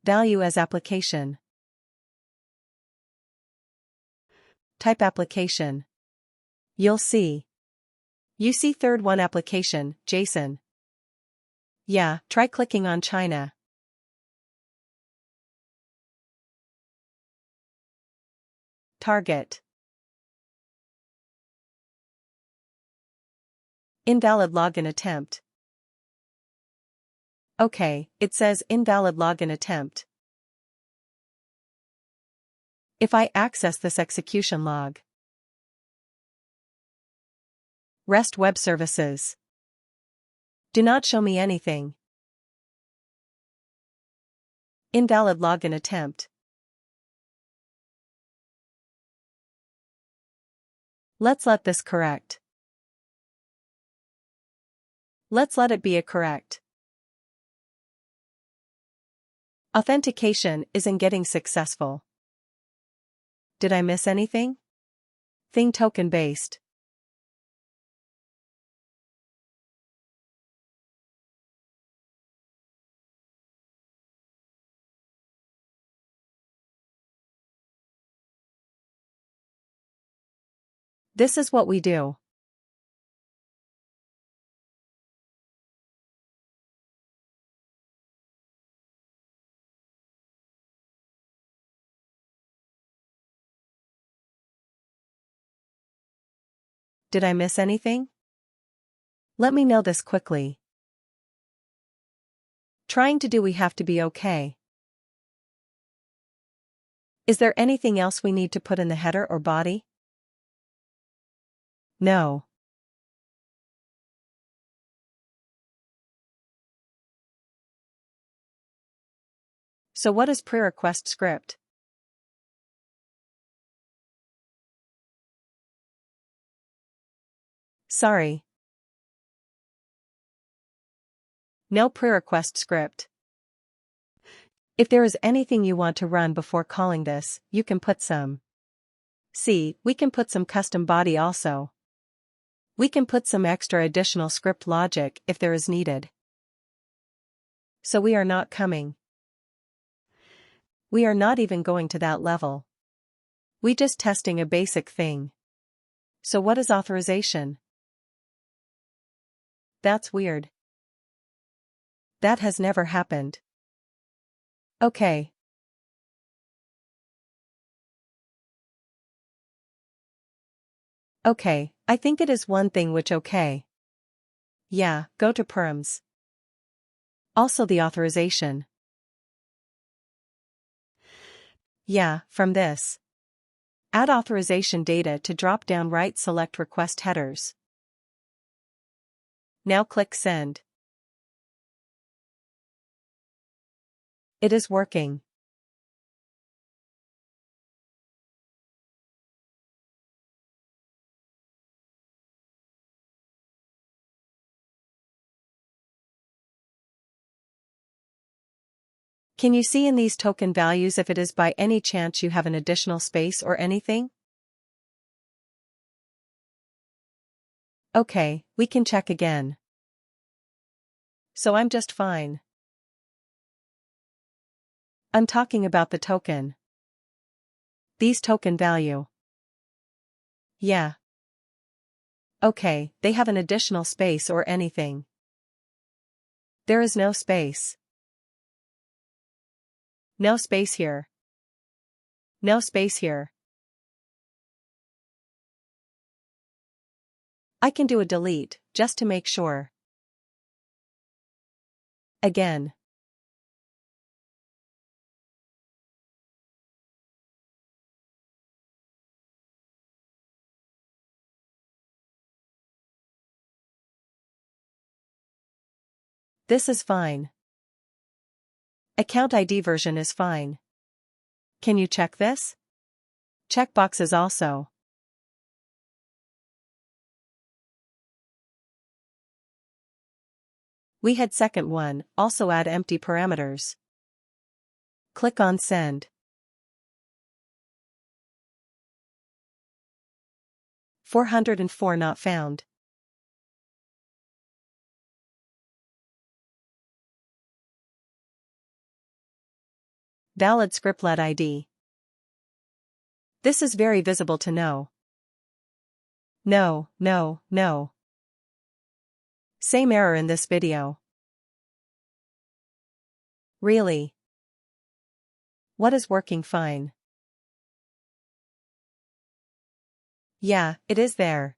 Value as application. Type application. You'll see. You see third one application, JSON. Yeah, try clicking on China. Target. Invalid login attempt. Okay, it says invalid login attempt. If I access this execution log. REST web services. Do not show me anything. Invalid login attempt. Let's let this correct. Let's let it be a correct. Authentication isn't getting successful. Did I miss anything? Thing token based. This is what we do. Did I miss anything? Let me know this quickly. Trying to do we have to be okay. Is there anything else we need to put in the header or body? No. So what is pre-request script? Sorry. No pre-request script. If there is anything you want to run before calling this, you can put some. See, we can put some custom body also. We can put some extra additional script logic if there is needed. So we are not coming. We are not even going to that level. We just testing a basic thing. So what is authorization? That's weird. That has never happened. Okay. Okay, I think it is one thing which okay. Yeah, go to perms. Also the authorization. Yeah, from this. Add authorization data to drop down right select request headers. Now click send. It is working. Can you see in these token values if it is by any chance you have an additional space or anything? Okay, we can check again. So I'm just fine. I'm talking about the token. These token value. Yeah. Okay, they have an additional space or anything. There is no space. No space here. No space here. I can do a delete, just to make sure. Again. This is fine. Account ID version is fine. Can you check this? Checkboxes also. We had second one, also add empty parameters. Click on send. 404 not found. Valid scriptlet ID. This is very visible to know. No, no, no. Same error in this video. Really? What is working fine? Yeah, it is there.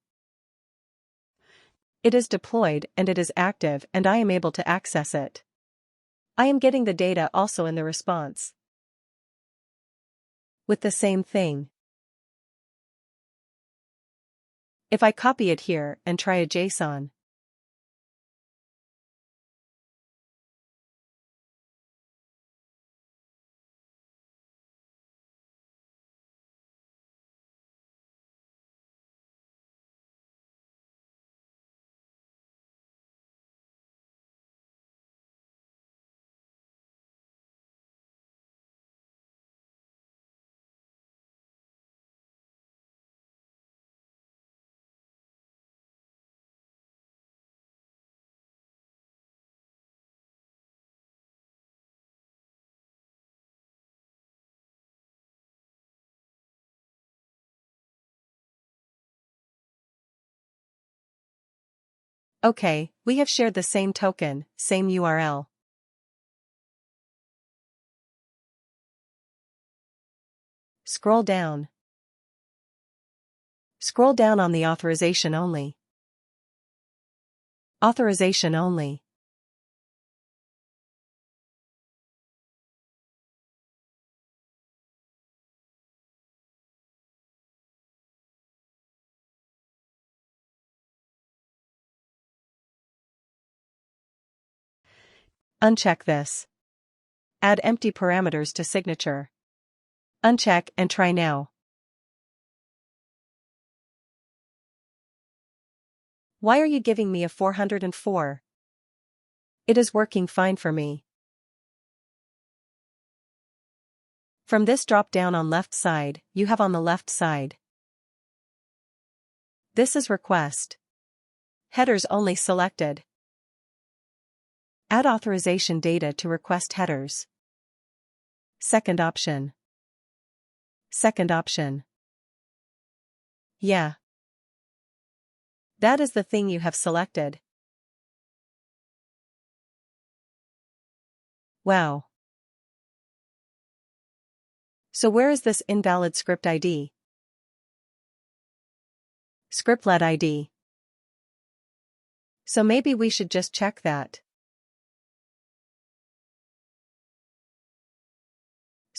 It is deployed and it is active and I am able to access it. I am getting the data also in the response. With the same thing. If I copy it here and try a JSON. Okay, we have shared the same token, same URL. Scroll down. Scroll down on the authorization only. Authorization only. Uncheck this. Add empty parameters to signature. Uncheck and try now. Why are you giving me a 404? It is working fine for me. From this drop down on left side, you have on the left side. This is request. Headers only selected. Add authorization data to request headers. Second option. Second option. Yeah. That is the thing you have selected. Wow. So where is this invalid script ID? Scriptlet ID. So maybe we should just check that.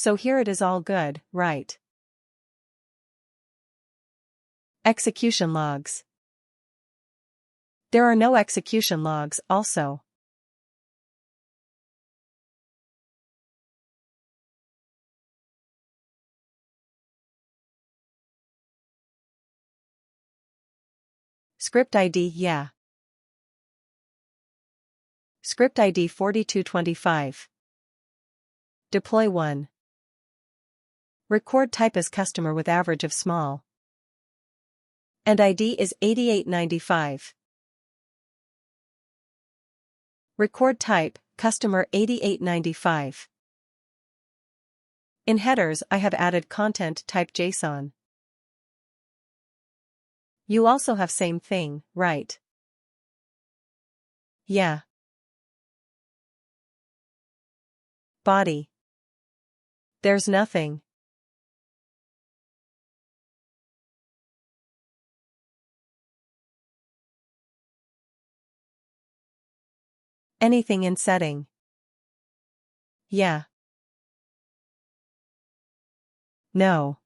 So here it is all good, right? Execution logs. There are no execution logs also. Script ID, yeah. Script ID 4225. Deploy 1. Record type as customer with average of small. And ID is 8895. Record type, customer 8895. In headers I have added content type JSON. You also have same thing, right? Yeah. Body. There's nothing. Anything in setting. Yeah. No.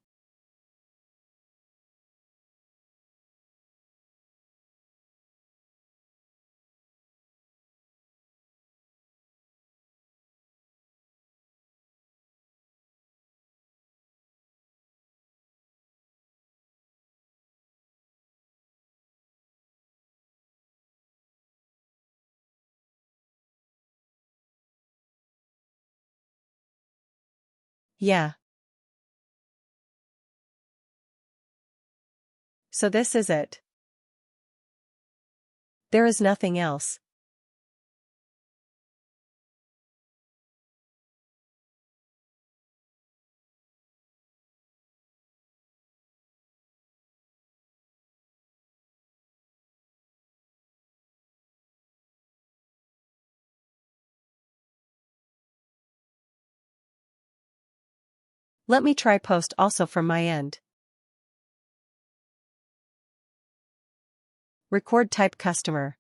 Yeah. So this is it. There is nothing else. Let me try post also from my end. Record type customer.